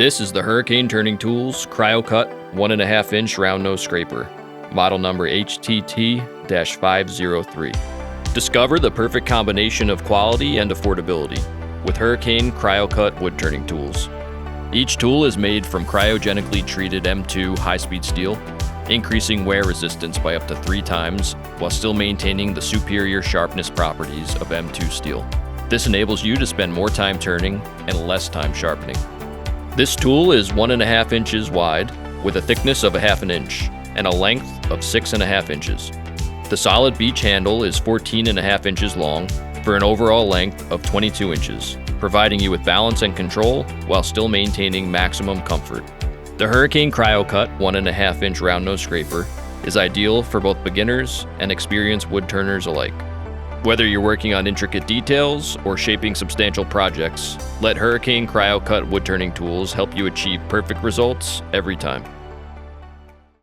This is the Hurricane Turning Tools Cryocut 1.5 inch round nose scraper, model number HTT-503. Discover the perfect combination of quality and affordability with Hurricane Cryocut wood turning tools. Each tool is made from cryogenically treated M2 high-speed steel, increasing wear resistance by up to 3 times while still maintaining the superior sharpness properties of M2 steel. This enables you to spend more time turning and less time sharpening. This tool is 1.5 inches wide with a thickness of 1/2 inch and a length of 6.5 inches. The solid beech handle is 14.5 inches long for an overall length of 22 inches, providing you with balance and control while still maintaining maximum comfort. The Hurricane Cryocut 1.5 inch round nose scraper is ideal for both beginners and experienced wood turners alike. Whether you're working on intricate details or shaping substantial projects, let Hurricane Cryocut wood turning tools help you achieve perfect results every time.